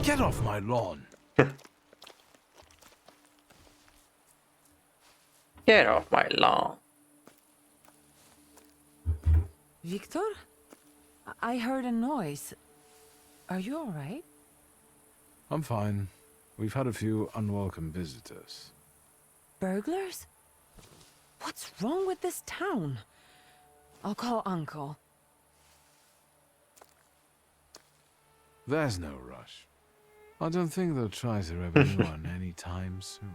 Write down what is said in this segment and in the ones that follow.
Get off my lawn. Get off my lawn. Victor? I heard a noise. Are you all right? I'm fine. We've had a few unwelcome visitors. Burglars? What's wrong with this town? I'll call Uncle. There's no rush. I don't think they'll try to rob anyone anytime soon.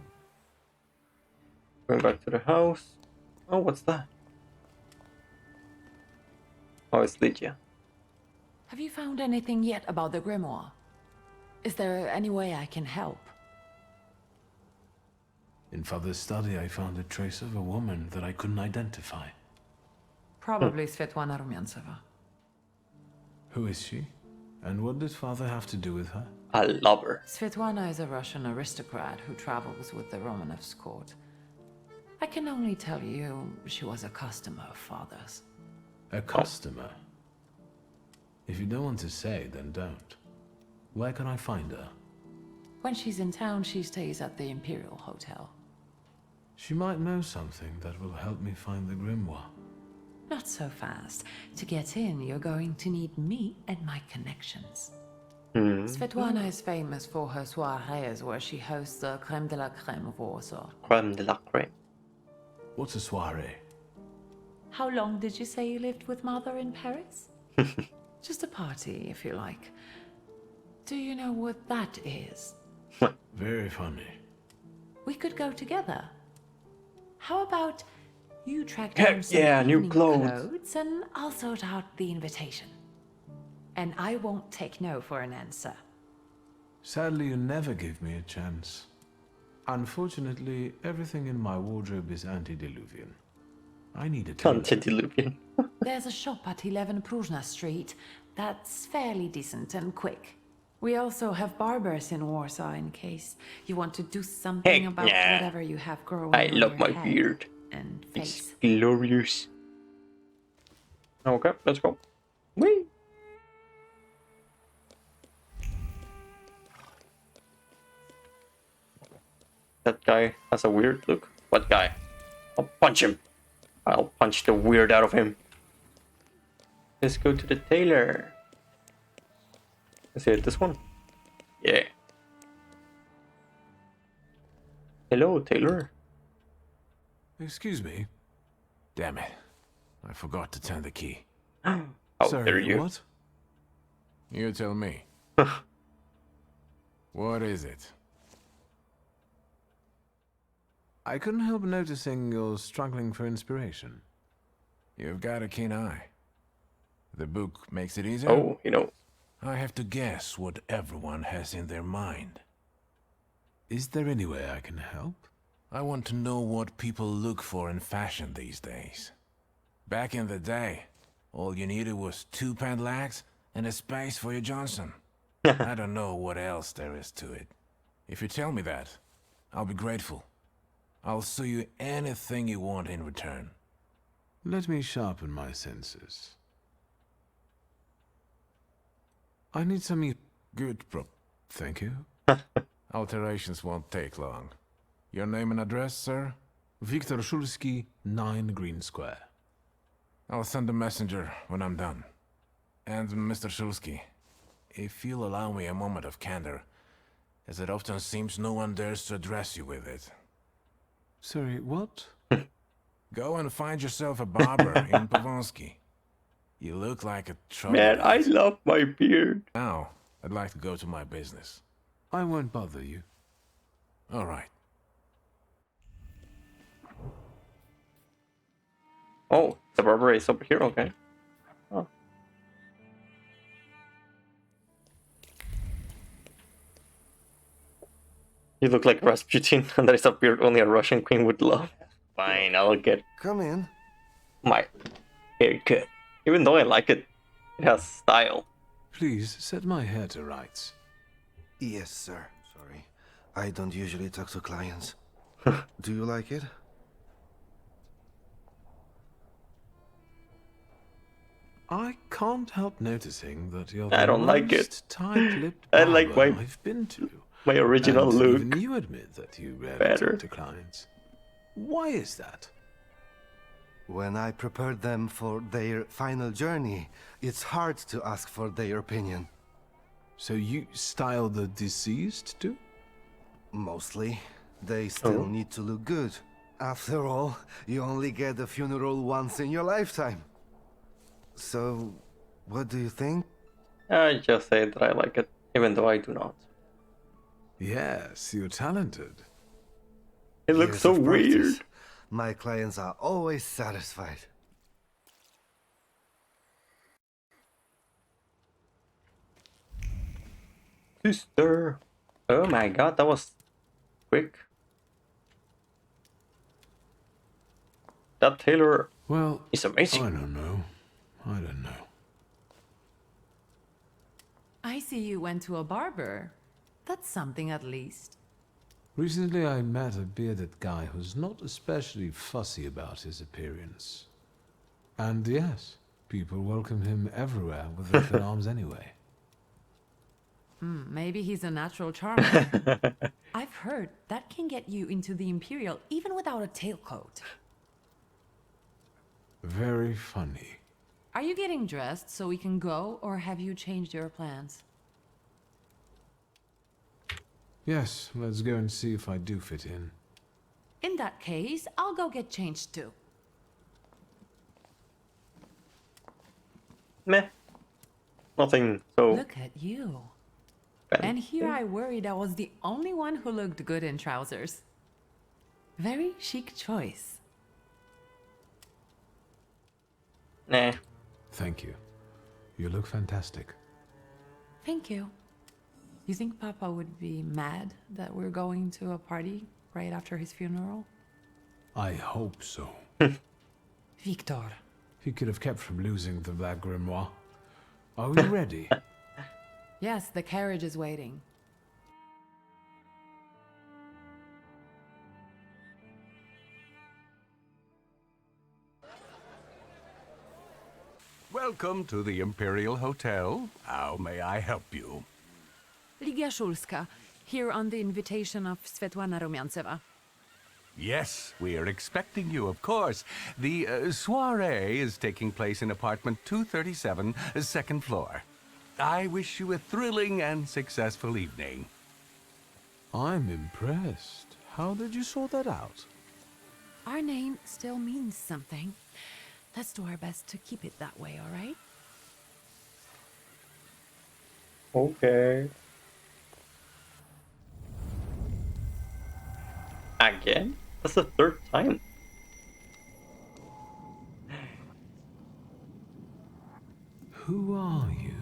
Going back to the house. Oh, what's that? Oh, it's Lydia. Have you found anything yet about the grimoire? Is there any way I can help? In Father's study, I found a trace of a woman that I couldn't identify. Probably Svetlana Rumyantseva. Who is she? And what did Father have to do with her? I love her. Svetlana is a Russian aristocrat who travels with the Romanovs' court. I can only tell you she was a customer of Father's. A customer? If you don't want to say, then don't. Where can I find her? When she's in town, she stays at the Imperial Hotel. She might know something that will help me find the grimoire. Not so fast. To get in, you're going to need me and my connections. Svetlana is famous for her soirees where she hosts the Crème de la Crème of Warsaw. Crème de la crème. What's a soiree? How long did you say you lived with Mother in Paris? Just a party, if you like. Do you know what that is? Very funny. We could go together. How about you track down some Yeah, new evening clothes. and I'll sort out the invitation. And I won't take no for an answer. Sadly, you never give me a chance. Unfortunately, everything in my wardrobe is antediluvian. I need a tailor. Antediluvian. There's a shop at 11 Pruzhna Street that's fairly decent and quick. We also have barbers in Warsaw in case you want to do something Heck about yeah. whatever you have growing I on love your my head beard. and It's face. glorious. Okay, let's go. Whee! That guy has a weird look. What guy? I'll punch him. I'll punch the weird out of him. Let's go to the tailor. Is it this one? Yeah. Hello, tailor. Excuse me. Damn it. I forgot to turn the key. How Sorry, dare you? what? You tell me. What is it? I couldn't help noticing you're struggling for inspiration. You've got a keen eye. The book makes it easier. Oh, you know. I have to guess what everyone has in their mind. Is there any way I can help? I want to know what people look for in fashion these days. Back in the day, all you needed was 2 padlocks and a space for your Johnson. I don't know what else there is to it. If you tell me that, I'll be grateful. I'll sew you anything you want in return. Let me sharpen my senses. I need some good Thank you. Alterations won't take long. Your name and address, sir? Viktor Szulski, 9 Green Square. I'll send a messenger when I'm done. And Mr. Szulski, if you'll allow me a moment of candor, as it often seems no one dares to address you with it. Sorry, what? Go and find yourself a barber in Pavonsky. You look like a Man, I troglodyte. love my beard. Now, I'd like to go to my business. I won't bother you. All right. Oh, the barber is over here, okay. Oh. You look like Rasputin, and that is a beard only a Russian queen would love. Fine, I'll get Come in. my haircut. Even though I like it, it has style. Please set my hair to rights. Yes, sir. Sorry. I don't usually talk to clients. Do you like it? I can't help noticing that you're I the don't like it. most tight-lipped I like barber my- I've been to. My original And look. even you admit that you rarely Better. talk to clients. Why is that? When I prepared them for their final journey, it's hard to ask for their opinion. So you style the deceased too? Mostly. They still need to look good. After all, you only get a funeral once in your lifetime. So, what do you think? I just say that I like it, even though I do not. Yes, you're talented. It looks Years so of practice. weird. My clients are always satisfied. Sister. Oh my god, that was quick. That tailor Well, is amazing. I don't know. I don't know. I see you went to a barber. That's something at least. Recently I met a bearded guy who's not especially fussy about his appearance. And yes, people welcome him everywhere with open arms anyway. Maybe he's a natural charmer. I've heard that can get you into the Imperial even without a tailcoat. Very funny. Are you getting dressed so we can go, or have you changed your plans? Yes, let's go and see if I do fit in. In that case, I'll go get changed too. Meh. Nothing so Look at you. bad. And here I worried I was the only one who looked good in trousers. Very chic choice. Nah. Thank you. You look fantastic. Thank you. You think Papa would be mad that we're going to a party right after his funeral? I hope so. Victor. He could have kept from losing the black grimoire. Are we ready? Yes, the carriage is waiting. Welcome to the Imperial Hotel. How may I help you? Ligia Szulska, here on the invitation of Svetlana Rumianceva. Yes, we are expecting you, of course. The soiree is taking place in apartment 237, second floor. I wish you a thrilling and successful evening. I'm impressed. How did you sort that out? Our name still means something. Let's do our best to keep it that way, all right? Okay. Again? That's the third time. Who are you,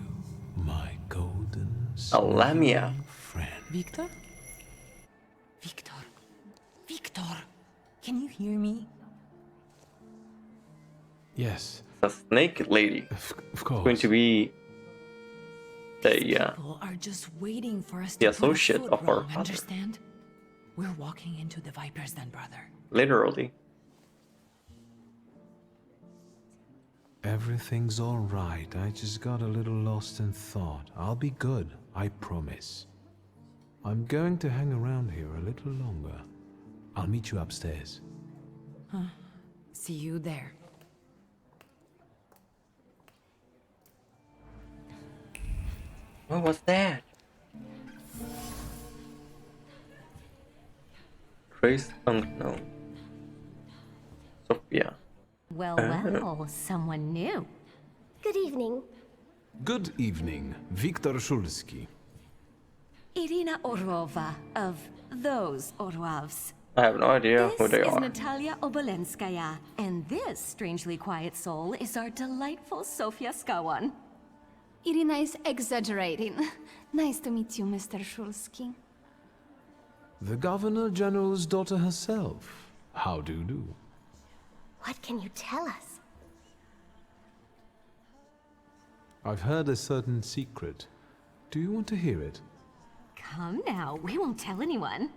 my golden Lamia. smiling friend? Victor? Victor. Victor! Can you hear me? Yes, The snake lady. of course. Going to be the People are just waiting for us the to put a associate foot of our wrong, father. understand? We're walking into the Viper's Den, brother. literally. Everything's all right. I just got a little lost in thought. I'll be good, I promise. I'm going to hang around here a little longer. I'll meet you upstairs. See you there. What was that? Trace unknown. Sophia. Well, well, someone new. Good evening. Good evening, Viktor Szulski. Irina Orlova of those Orlovs. I have no idea who This they is are. Natalia Obolenskaya, and this strangely quiet soul is our delightful Sofia Skawan. Irina is exaggerating. Nice to meet you, Mr. Szulski. The Governor General's daughter herself. How do you do? What can you tell us? I've heard a certain secret. Do you want to hear it? Come now, we won't tell anyone.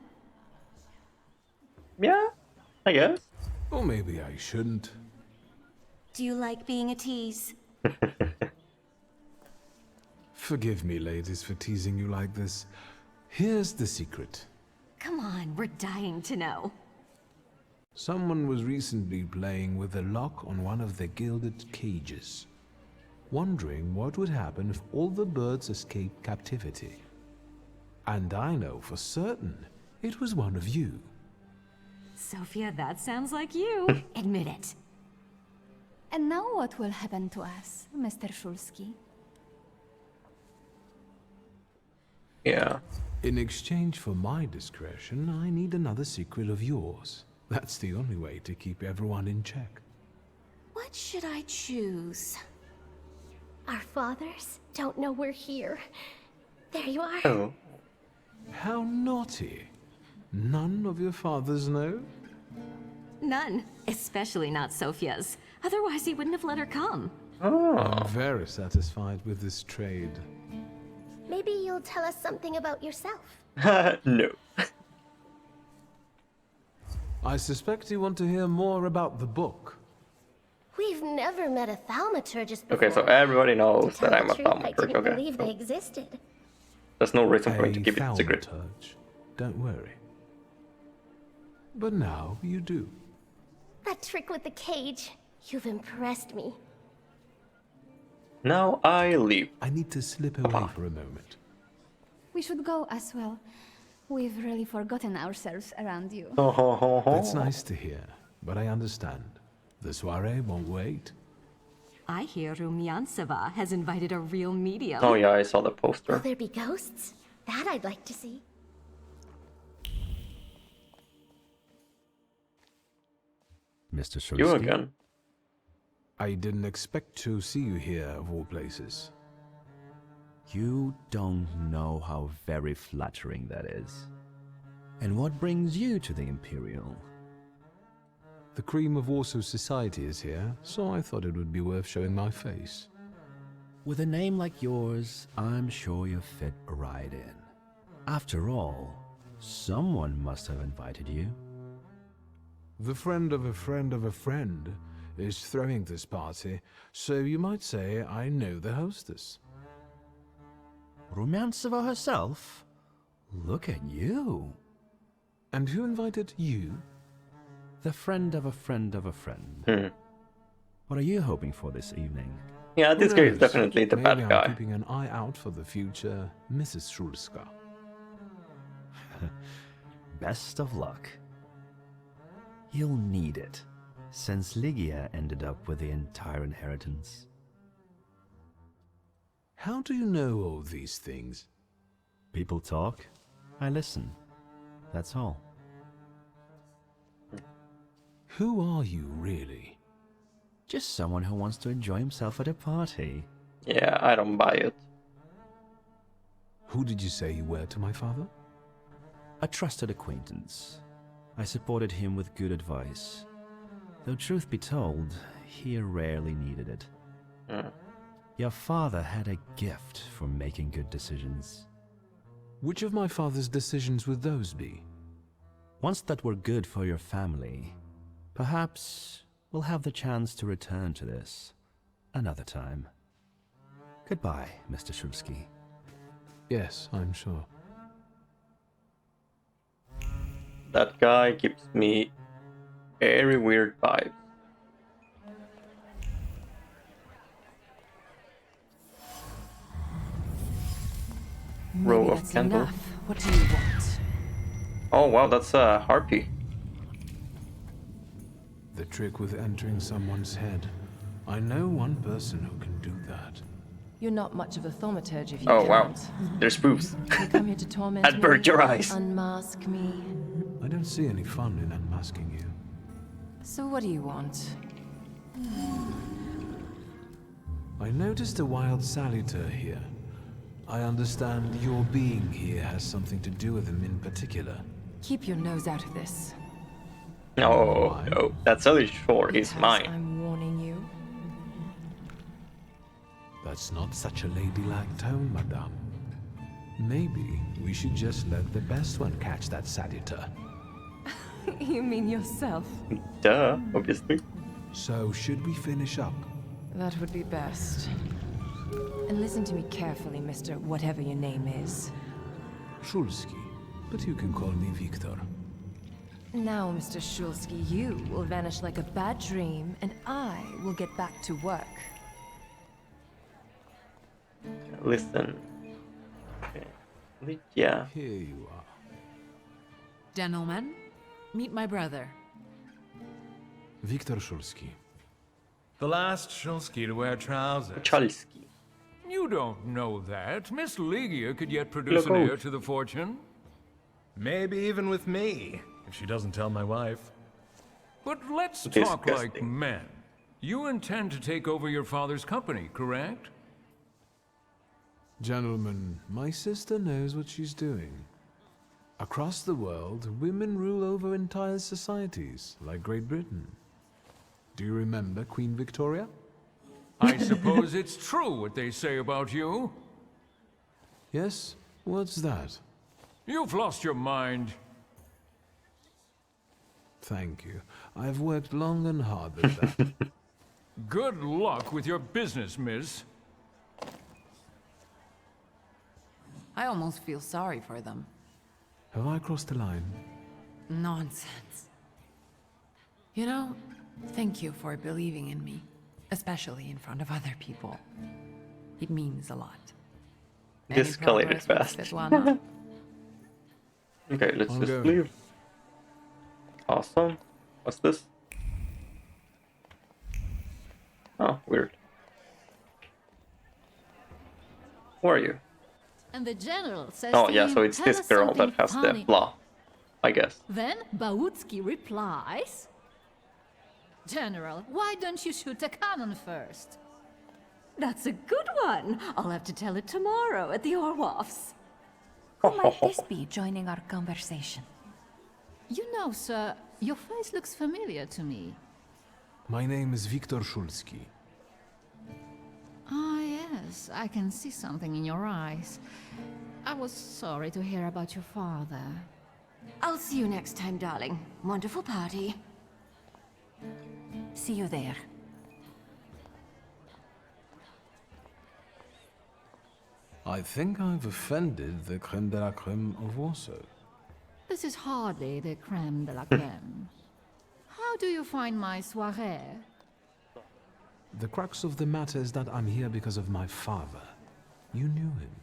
Yeah, I guess. Or maybe I shouldn't. Do you like being a tease? Forgive me, ladies, for teasing you like this. Here's the secret. Come on, we're dying to know. Someone was recently playing with the lock on one of the gilded cages, wondering what would happen if all the birds escaped captivity. And I know for certain it was one of you. Sophia, that sounds like you. Admit it. And now what will happen to us, Mr. Shulsky? Yeah. In exchange for my discretion, I need another secret of yours. That's the only way to keep everyone in check. What should I choose? Our fathers don't know we're here. There you are. Oh. How naughty. None of your fathers know? None. Especially not Sophia's. Otherwise, he wouldn't have let her come. I'm very satisfied with this trade. Maybe you'll tell us something about yourself. No. I suspect you want to hear more about the book. We've never met a thaumaturgist before. Okay, so everybody knows To that tell I'm the a truth, I thaumaturge. didn't Okay. believe they existed. There's no reason for me A to keep it secret. Thaumaturge. Don't worry. But now you do. That trick with the cage. You've impressed me. Now I leave. I need to slip away for a moment. We should go as well. We've really forgotten ourselves around you. That's nice to hear, but I understand. The soiree won't wait. I hear Rumyantseva has invited a real medium. Oh yeah, I saw the Will poster. there be ghosts? That I'd like to see. Mr. Shulsky? You again. I didn't expect to see you here, of all places. You don't know how very flattering that is. And what brings you to the Imperial? The cream of Warsaw society is here, so I thought it would be worth showing my face. With a name like yours, I'm sure you fit right in. After all, someone must have invited you. The friend of a friend of a friend is throwing this party, so you might say I know the hostess. Rumyantseva herself? Look at you. And who invited you? The friend of a friend of a friend. What are you hoping for this evening? Yeah, this Who guy is knows? definitely the Maybe bad I'm guy. keeping an eye out for the future Mrs. Shulska. Best of luck. You'll need it, since Lygia ended up with the entire inheritance. How do you know all these things? People talk, I listen. That's all. Who are you, really? Just someone who wants to enjoy himself at a party. Yeah, I don't buy it. Who did you say you were to my father? A trusted acquaintance. I supported him with good advice. Though truth be told, he rarely needed it. Your father had a gift for making good decisions. Which of my father's decisions would those be? Ones that were good for your family. Perhaps we'll have the chance to return to this another time. Goodbye, Mr. Shulsky. Yes, I'm sure. That guy gives me very weird vibes. Row Maybe of that's candles. enough. What do you want? Oh wow, that's a harpy. The trick with entering someone's head. I know one person who can do that. You're not much of a thaumaturge if you Oh wow, can't. there's proofs. You come here to torment I'd burn me, your eyes. unmask me. I don't see any fun in unmasking you. So what do you want? I noticed a wild salutor here. I understand your being here has something to do with him in particular. Keep your nose out of this. No, no, that salutor is Because mine. I'm warning you. That's not such a ladylike tone, madame. Maybe we should just let the best one catch that salutor. You mean yourself? Duh, obviously. So should we finish up? That would be best. And listen to me carefully, Mr. Whatever your name is. Szulski, but you can call me Victor. Now, Mr. Szulski, you will vanish like a bad dream, and I will get back to work. Listen. Okay. Yeah. Here you are. Gentlemen, meet my brother. Victor Szulski. The last Szulski to wear trousers. Chalski. You don't know that. Miss Ligia could yet produce an heir to the fortune. Maybe even with me, if she doesn't tell my wife. But let's talk like men. You intend to take over your father's company, correct? Gentlemen, my sister knows what she's doing. Across the world, women rule over entire societies, like Great Britain. Do you remember Queen Victoria? I suppose it's true what they say about you. Yes? What's that? You've lost your mind. Thank you. I've worked long and hard at that. Good luck with your business, miss. I almost feel sorry for them. Have I crossed the line? Nonsense. You know, thank you for believing in me, especially in front of other people. It means a lot. Any Escalated progress with fast. Svetlana? Okay, let's I'll just go. leave. Awesome. What's this? Oh, weird. Who are you? And the general says Oh to yeah, him, so it's "Tell this us girl that something has the funny." blah, I guess. Then Bautsky replies, "General, why don't you shoot a cannon first?" That's a good one. I'll have to tell it tomorrow at the Orloffs. Who might this be joining our conversation? You know, sir, your face looks familiar to me. My name is Victor Szulski. Ah, yes, I can see something in your eyes. I was sorry to hear about your father. I'll see you next time, darling. Wonderful party. See you there. I think I've offended the crème de la crème of Warsaw. This is hardly the crème de la crème. How do you find my soirée? The crux of the matter is that I'm here because of my father. You knew him.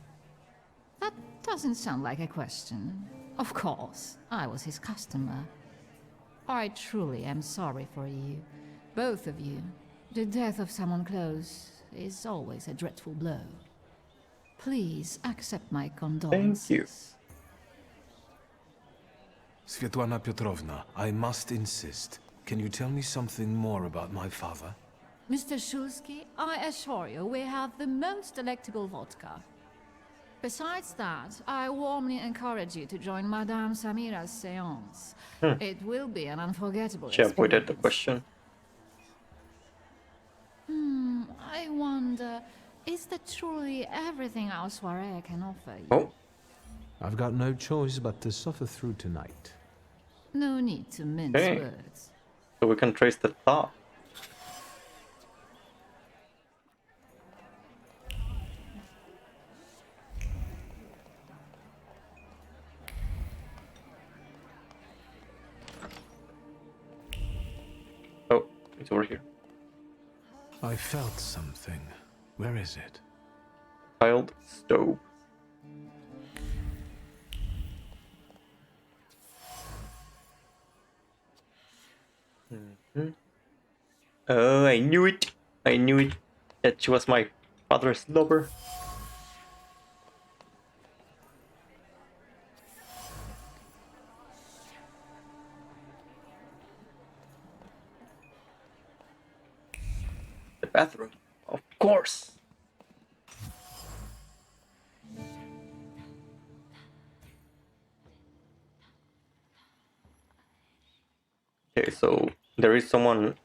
That doesn't sound like a question. Of course, I was his customer. I truly am sorry for you, both of you. The death of someone close is always a dreadful blow. Please accept my condolences. Thank you. Svetlana Petrovna, I must insist. Can you tell me something more about my father? Mr. Szulski, I assure you we have the most delectable vodka. Besides that, I warmly encourage you to join Madame Samira's séance. It will be an unforgettable She avoided the experience. question. I wonder, is that truly everything our soirée can offer you? Oh, I've got no choice but to suffer through tonight. No need to mince Hey. words. so we can trace the thought. Oh, it's over here. I felt something. Where is it? Tiled stove. Oh, I knew it. I knew it. That she was my father's lover. The bathroom, of course. Okay, so there is someone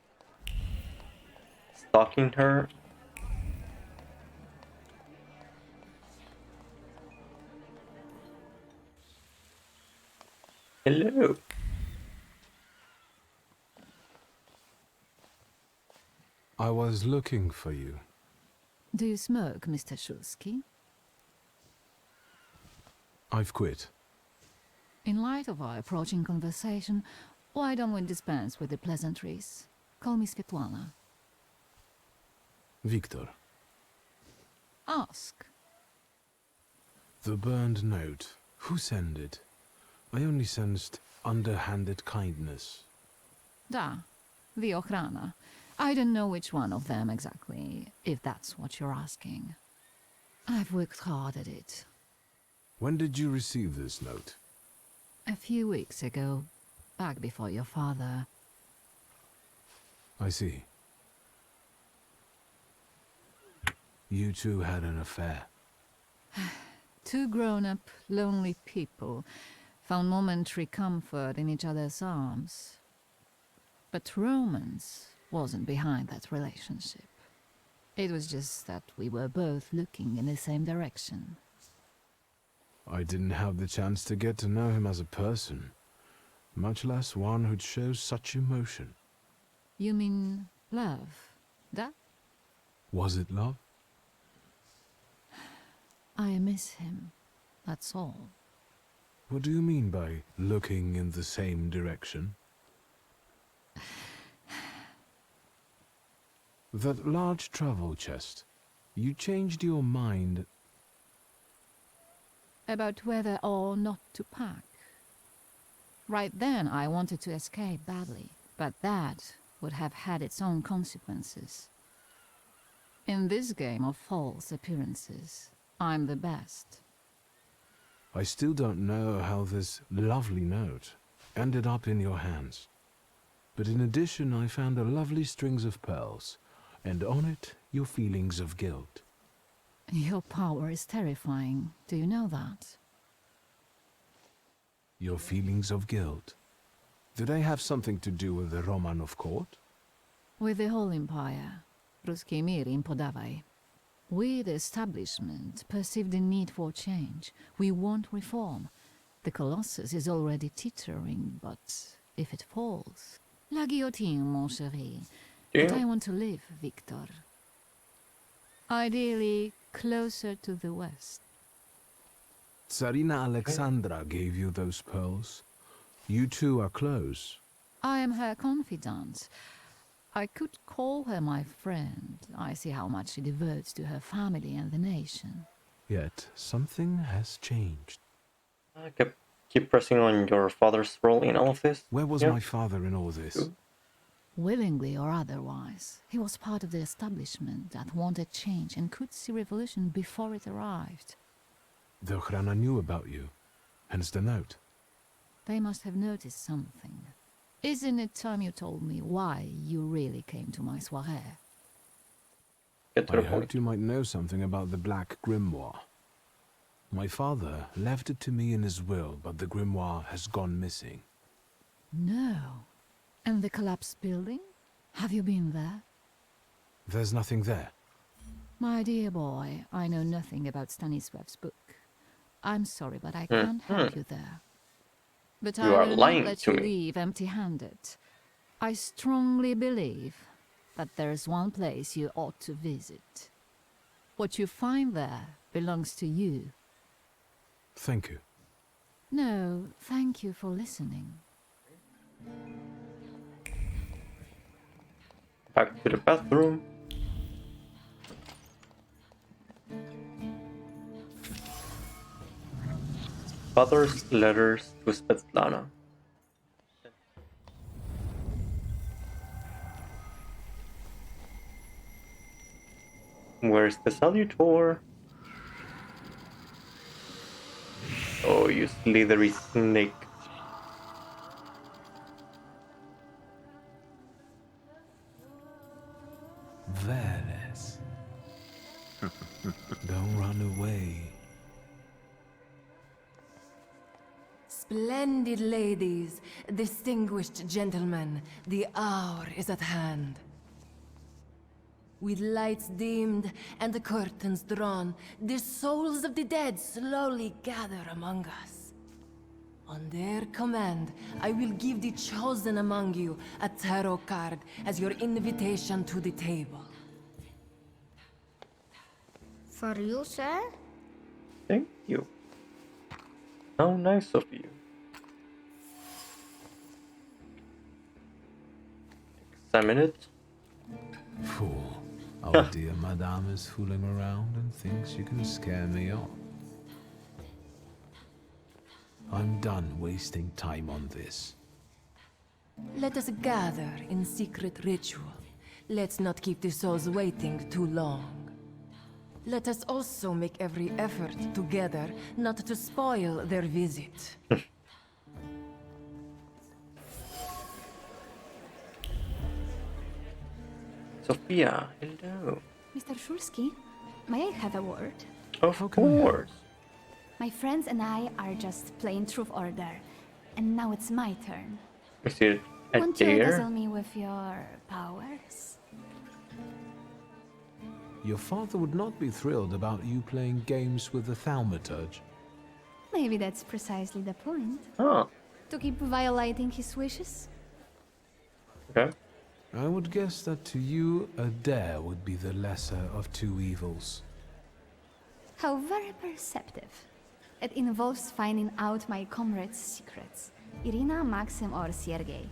stalking her. Hello. I was looking for you. Do you smoke, Mr. Shulsky? I've quit. In light of our approaching conversation, why don't we dispense with the pleasantries? Call me Svetlana. Victor. Ask. The burned note. Who sent it? I only sensed underhanded kindness. Da, the Ochrana. I don't know which one of them exactly, if that's what you're asking. I've worked hard at it. When did you receive this note? A few weeks ago, back before your father. I see. You two had an affair. Two grown-up, lonely people found momentary comfort in each other's arms. But romance wasn't behind that relationship. It was just that we were both looking in the same direction. I didn't have the chance to get to know him as a person, much less one who'd show such emotion. You mean love? That? Was it love? I miss him, that's all. What do you mean by looking in the same direction? That large travel chest. You changed your mind. About whether or not to pack. Right then I wanted to escape badly, but that would have had its own consequences. In this game of false appearances, I'm the best. I still don't know how this lovely note ended up in your hands. But in addition, I found a lovely strings of pearls, and on it, your feelings of guilt. Your power is terrifying. Do you know that? Your feelings of guilt? Do they have something to do with the Romanov court? With the whole empire, Ruski mir im podawaj. We, the establishment, perceive the need for change. We want reform. The Colossus is already teetering, but if it falls... La guillotine, mon chéri. But I want to live, Victor. Ideally, closer to the west. Tsarina Alexandra gave you those pearls. You two are close. I am her confidant. I could call her my friend. I see how much she devotes to her family and the nation. Yet, something has changed. Keep pressing on your father's role in all of this. Where was my father in all this? Willingly or otherwise, he was part of the establishment that wanted change and could see revolution before it arrived. The Ochrana knew about you, hence the note. They must have noticed something. Isn't it time you told me why you really came to my soirée? I hoped you might know something about the Black Grimoire. My father left it to me in his will, but the grimoire has gone missing. No. And the collapsed building? Have you been there? There's nothing there. My dear boy, I know nothing about Stanisław's book. I'm sorry, but I can't help you there. But I will not let you leave empty-handed. I strongly believe that there's one place you ought to visit. What you find there belongs to you. Thank you. No, thank you for listening. Back to the bathroom. Father's letters to Svetlana. Where's the salutor? Oh, you slithery snake. Veles. Don't run away. Splendid ladies, distinguished gentlemen, the hour is at hand. With lights dimmed and the curtains drawn, the souls of the dead slowly gather among us. On their command, I will give the chosen among you a tarot card as your invitation to the table. For you, sir? Thank you. How nice of you. Examine it. Fool. Our dear madame is fooling around and thinks you can scare me off. I'm done wasting time on this. Let us gather in secret ritual. Let's not keep the souls waiting too long. Let us also make every effort together not to spoil their visit. Sophia, hello. Mr. Shulsky, may I have a word? Of course. My friends and I are just playing Truth Order, and now it's my turn. Is it a Won't you dare? dazzle me with your powers? Your father would not be thrilled about you playing games with the Thaumaturge. Maybe that's precisely the point. Oh, To keep violating his wishes? okay. I would guess that to you, a dare would be the lesser of two evils. How very perceptive. It involves finding out my comrades' secrets. Irina, Maxim, or Sergei.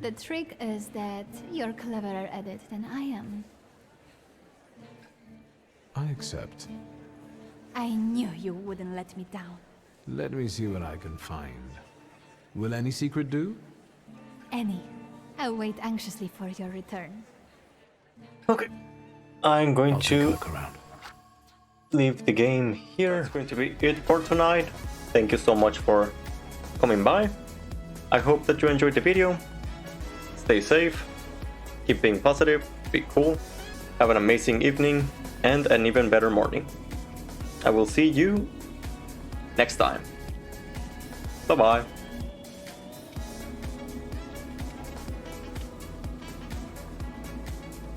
The trick is that you're cleverer at it than I am. I accept. I knew you wouldn't let me down. Let me see what I can find. Will any secret do? Any. I'll wait anxiously for your return. Okay. I'm going I'll take a to look around. leave the game here. That's going to be it for tonight. Thank you so much for coming by. I hope that you enjoyed the video. Stay safe, keep being positive, be cool, have an amazing evening and an even better morning. I will see you next time. Bye bye.